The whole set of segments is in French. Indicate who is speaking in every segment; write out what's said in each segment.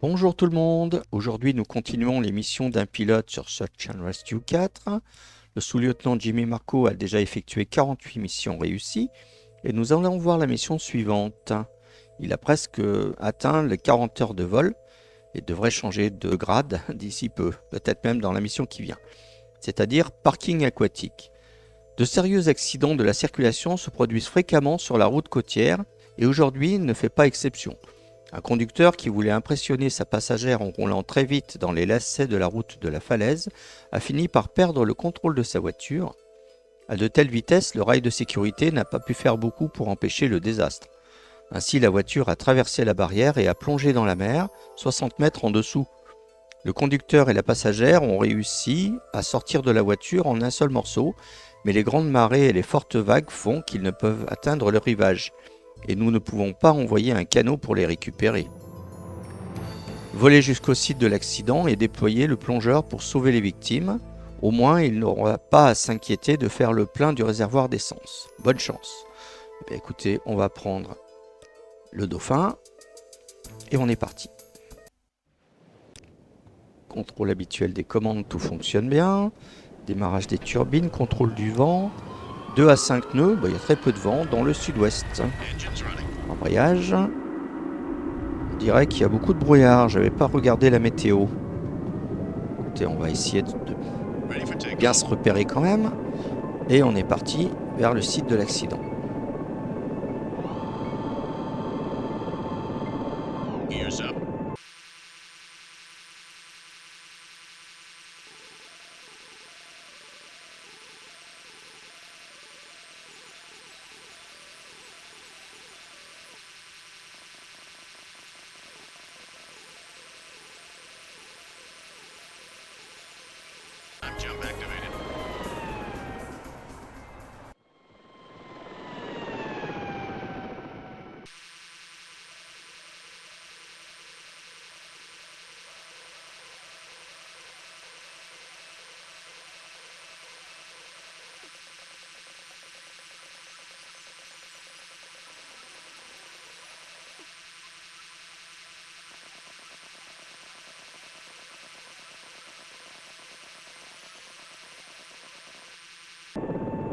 Speaker 1: Bonjour tout le monde, aujourd'hui nous continuons les missions d'un pilote sur Search and Rescue 4. Le sous-lieutenant Jimmy Marco a déjà effectué 48 missions réussies et nous allons voir la mission suivante. Il a presque atteint les 40 heures de vol et devrait changer de grade d'ici peu, peut-être même dans la mission qui vient, c'est-à-dire parking aquatique. De sérieux accidents de la circulation se produisent fréquemment sur la route côtière et aujourd'hui ne fait pas exception. Un conducteur qui voulait impressionner sa passagère en roulant très vite dans les lacets de la route de la falaise a fini par perdre le contrôle de sa voiture. À de telles vitesses, le rail de sécurité n'a pas pu faire beaucoup pour empêcher le désastre. Ainsi, la voiture a traversé la barrière et a plongé dans la mer, 60 mètres en dessous. Le conducteur et la passagère ont réussi à sortir de la voiture en un seul morceau, mais les grandes marées et les fortes vagues font qu'ils ne peuvent atteindre le rivage. Et nous ne pouvons pas envoyer un canot pour les récupérer. Voler jusqu'au site de l'accident et déployer le plongeur pour sauver les victimes. Au moins, il n'aura pas à s'inquiéter de faire le plein du réservoir d'essence. Bonne chance. Eh bien, écoutez, on va prendre le dauphin et on est parti. Contrôle habituel des commandes, tout fonctionne bien. Démarrage des turbines, contrôle du vent. 2 à 5 nœuds, il y a très peu de vent dans le sud-ouest. Embrayage. On dirait qu'il y a beaucoup de brouillard, je n'avais pas regardé la météo. Écoutez, on va essayer de bien se repérer quand même. Et on est parti vers le site de l'accident.
Speaker 2: Jump activated.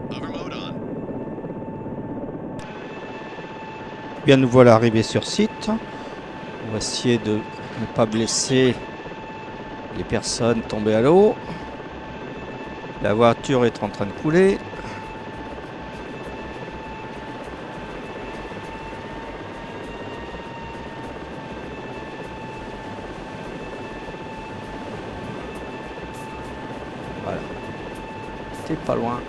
Speaker 2: Hover mode on.
Speaker 1: Bien, nous voilà arrivés sur site. On va essayer de ne pas blesser les personnes tombées à l'eau. La voiture est en train de couler. Voilà. C'était pas loin.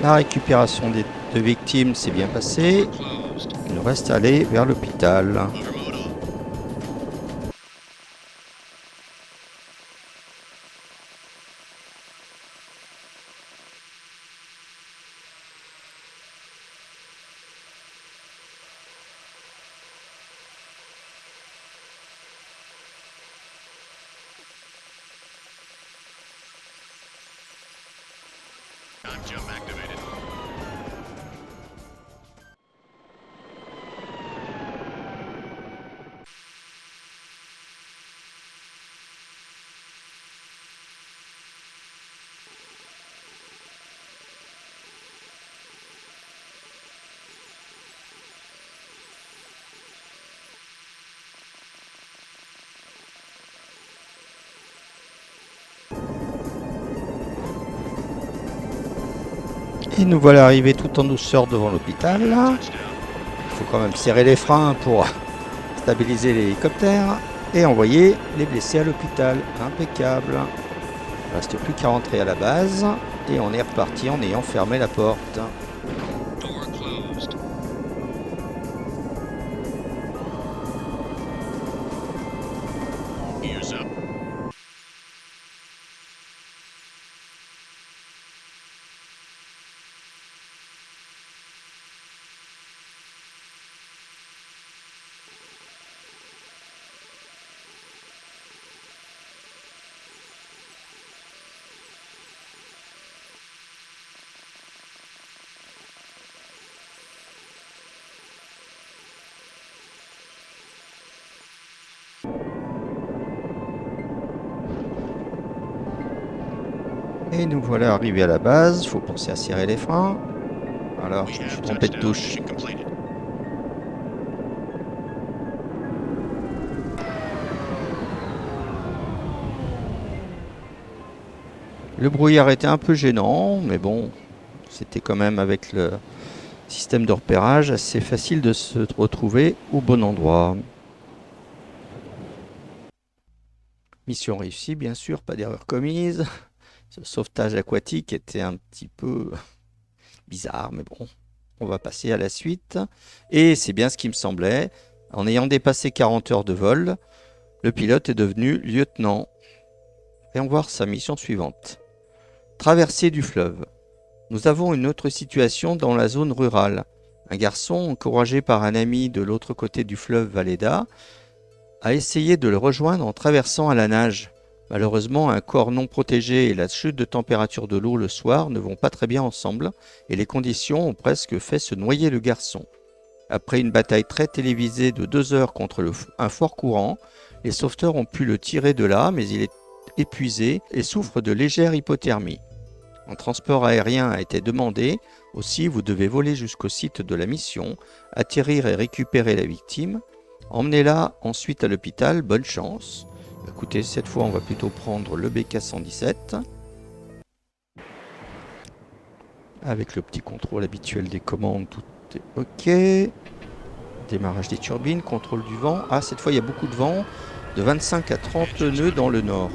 Speaker 1: La récupération de victimes s'est bien passée.
Speaker 2: Closed.
Speaker 1: Il nous reste à aller vers l'hôpital.
Speaker 2: Hover mode on. Jump activated.
Speaker 1: Et nous voilà arrivés tout en douceur devant l'hôpital.
Speaker 2: Touchdown.
Speaker 1: Il faut quand même serrer les freins pour stabiliser l'hélicoptère et envoyer les blessés à l'hôpital. Impeccable. Il ne reste plus qu'à rentrer à la base et on est reparti en ayant fermé la porte.
Speaker 2: Door closed.
Speaker 1: Et nous voilà arrivés à la base. Il faut penser à serrer les freins. Alors,
Speaker 2: We
Speaker 1: je me suis
Speaker 2: have
Speaker 1: trompé de
Speaker 2: touchdown.
Speaker 1: touche.
Speaker 2: Mission completed.
Speaker 1: Le brouillard était un peu gênant, mais bon, c'était quand même avec le système de repérage assez facile de se retrouver au bon endroit. Mission réussie, bien sûr, pas d'erreur commise. Ce sauvetage aquatique était un petit peu bizarre, mais bon, on va passer à la suite. Et c'est bien ce qui me semblait. En ayant dépassé 40 heures de vol, le pilote est devenu lieutenant. Voyons voir sa mission suivante. Traversée du fleuve. Nous avons une autre situation dans la zone rurale. Un garçon, encouragé par un ami de l'autre côté du fleuve Valleda, a essayé de le rejoindre en traversant à la nage. Malheureusement, un corps non protégé et la chute de température de l'eau le soir ne vont pas très bien ensemble et les conditions ont presque fait se noyer le garçon. Après une bataille très télévisée de 2 heures contre un fort courant, les sauveteurs ont pu le tirer de là, mais il est épuisé et souffre de légère hypothermie. Un transport aérien a été demandé, aussi vous devez voler jusqu'au site de la mission, atterrir et récupérer la victime. Emmenez-la ensuite à l'hôpital, bonne chance. Écoutez, cette fois on va plutôt prendre le BK-117. Avec le petit contrôle habituel des commandes, tout est OK. Démarrage des turbines, contrôle du vent. Ah, cette fois il y a beaucoup de vent, de 25 à 30 nœuds dans le nord.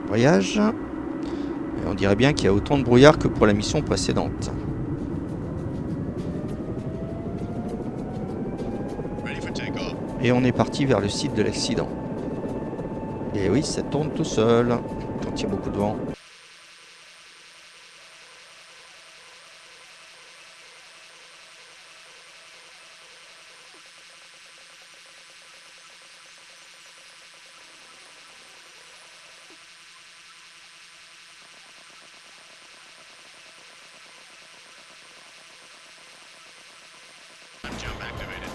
Speaker 1: Voyage. Et on dirait bien qu'il y a autant de brouillard que pour la mission précédente.
Speaker 2: Ready for takeoff.
Speaker 1: Et on est parti vers le site de l'accident. Et oui, ça tourne tout seul quand il y a beaucoup de vent.
Speaker 2: Jump activated.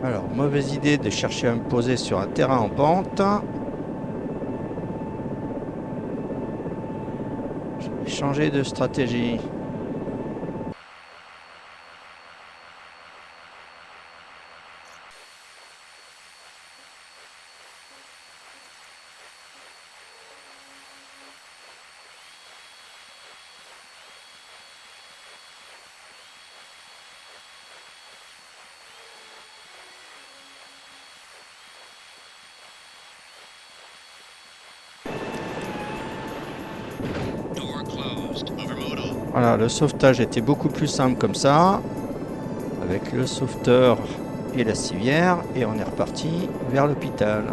Speaker 1: Alors, mauvaise idée de chercher à me poser sur un terrain en pente. Je vais changer de stratégie.
Speaker 2: Door closed. Overmode off.
Speaker 1: Voilà, le sauvetage était beaucoup plus simple comme ça. Avec le sauveteur et la civière. Et on est reparti vers l'hôpital.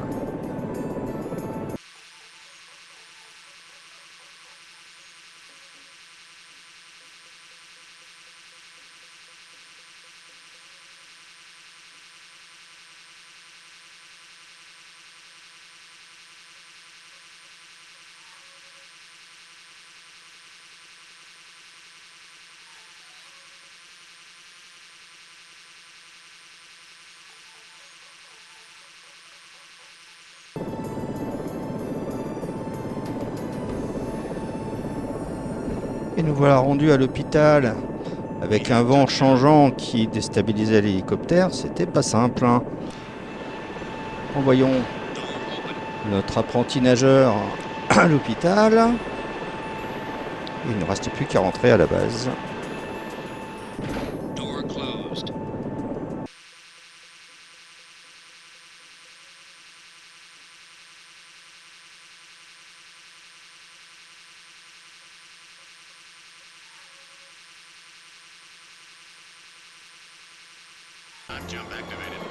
Speaker 1: Et nous voilà rendus à l'hôpital Avec un vent changeant qui déstabilisait l'hélicoptère, c'était pas simple, hein. Envoyons notre apprenti nageur à l'hôpital. Il ne restait plus qu'à rentrer à la base.
Speaker 2: Door closed. Time jump activated.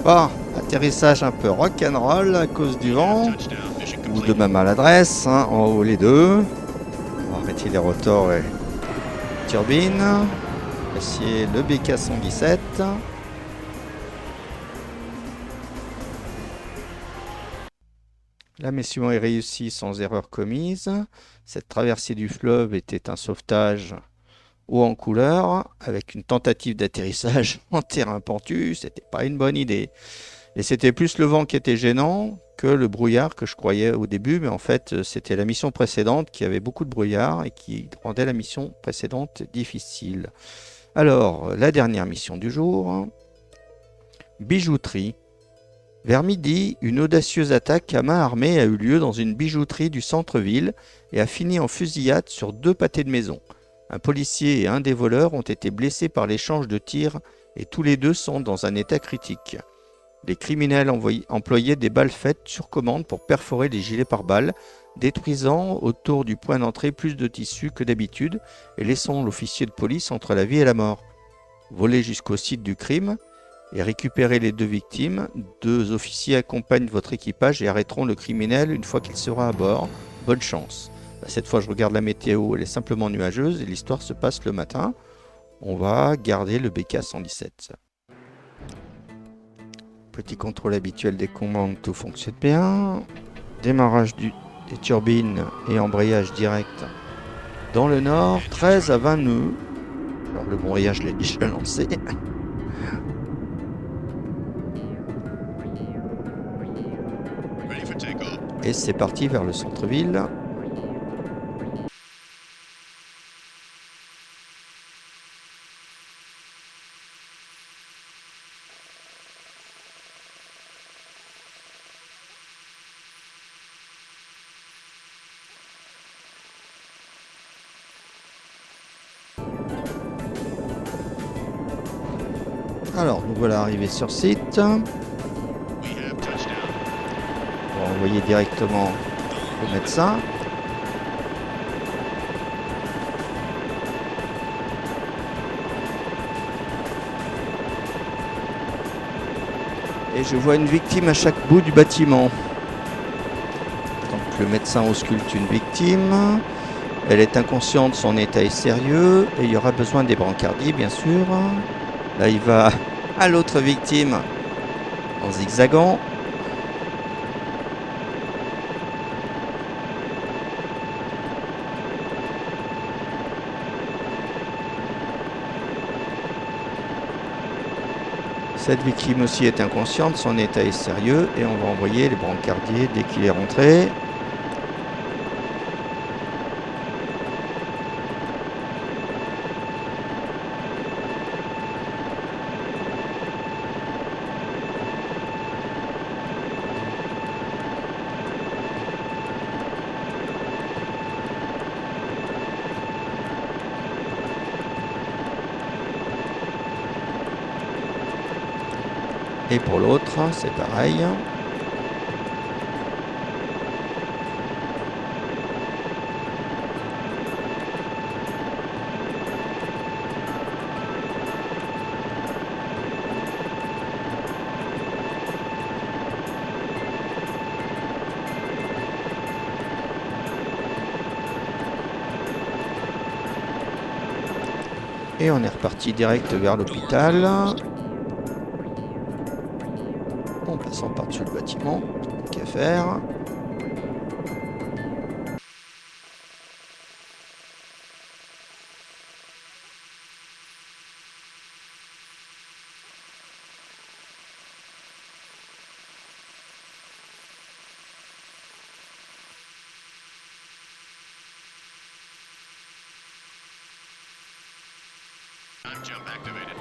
Speaker 1: Bon, atterrissage un peu rock'n'roll à cause du vent.
Speaker 2: Touchdown. Mission
Speaker 1: Ou
Speaker 2: complete.
Speaker 1: de ma maladresse, hein, en haut les deux. On va arrêter les rotors et les turbines. Voici le BK-117. La mission est réussie sans erreur commise. Cette traversée du fleuve était un sauvetage haut en couleur, avec une tentative d'atterrissage en terrain pentu. C'était pas une bonne idée. Et c'était plus le vent qui était gênant que le brouillard que je croyais au début, mais en fait c'était la mission précédente qui avait beaucoup de brouillard et qui rendait la mission précédente difficile. Alors, la dernière mission du jour, bijouterie. Vers midi, une audacieuse attaque à main armée a eu lieu dans une bijouterie du centre-ville et a fini en fusillade sur 2 pâtés de maison. Un policier et un des voleurs ont été blessés par l'échange de tirs et tous les deux sont dans un état critique. Les criminels employaient des balles faites sur commande pour perforer les gilets pare-balles, détruisant autour du point d'entrée plus de tissu que d'habitude et laissant l'officier de police entre la vie et la mort. Volez jusqu'au site du crime et récupérez les 2 victimes. 2 officiers accompagnent votre équipage et arrêteront le criminel une fois qu'il sera à bord. Bonne chance. Cette fois, je regarde la météo, elle est simplement nuageuse et l'histoire se passe le matin. On va garder le BK-117. Petit contrôle habituel des commandes, tout fonctionne bien. Démarrage des turbines et embrayage direct dans le nord, 13 à 20 nœuds. Alors le embrayage, je l'ai déjà lancé.
Speaker 2: Ready for takeoff.
Speaker 1: Et c'est parti vers le centre-ville. Alors, nous voilà arrivés sur site.
Speaker 2: We have touchdown.
Speaker 1: On va envoyer directement le médecin. Et je vois une victime à chaque bout du bâtiment. Donc le médecin ausculte une victime. Elle est inconsciente, son état est sérieux. Et il y aura besoin des brancardiers, bien sûr. Là, il va à l'autre victime en zigzagant. Cette victime aussi est inconsciente, son état est sérieux et on va envoyer les brancardiers dès qu'il est rentré. Et pour l'autre, c'est pareil. Et on est reparti direct vers l'hôpital. En passant par-dessus le bâtiment. Qu'à faire.
Speaker 2: Time jump activated.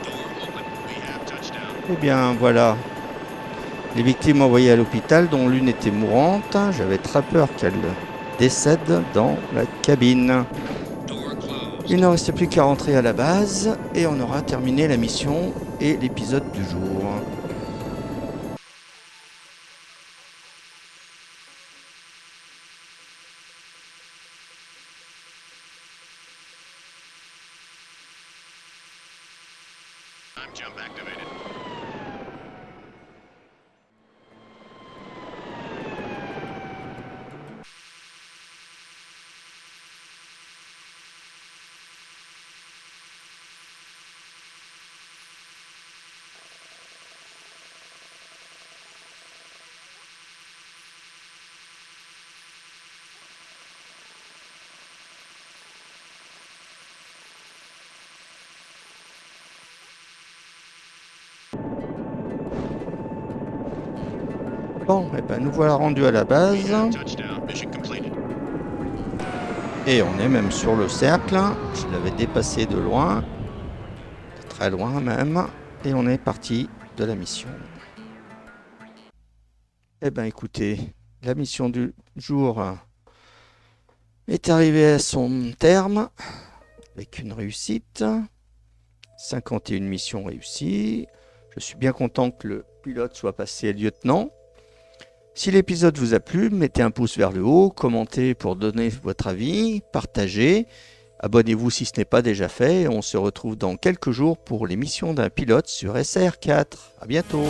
Speaker 2: Door open. We have touchdown.
Speaker 1: Eh bien voilà, les victimes envoyées à l'hôpital dont l'une était mourante. J'avais très peur qu'elle décède dans la cabine.
Speaker 2: Door closed.
Speaker 1: Il ne restait plus qu'à rentrer à la base et on aura terminé la mission et l'épisode du jour.
Speaker 2: Time jump activated.
Speaker 1: Bon, et ben nous voilà rendus à la
Speaker 2: We
Speaker 1: base
Speaker 2: have touchdown. Mission completed.
Speaker 1: et on est même sur le cercle. Je l'avais dépassé de loin, de très loin même, et on est parti de la mission. Eh ben écoutez, la mission du jour est arrivée à son terme avec une réussite. 51 missions réussies. Je suis bien content que le pilote soit passé lieutenant. Si l'épisode vous a plu, mettez un pouce vers le haut, commentez pour donner votre avis, partagez, abonnez-vous si ce n'est pas déjà fait. On se retrouve dans quelques jours pour les missions d'un pilote sur SR4. À bientôt.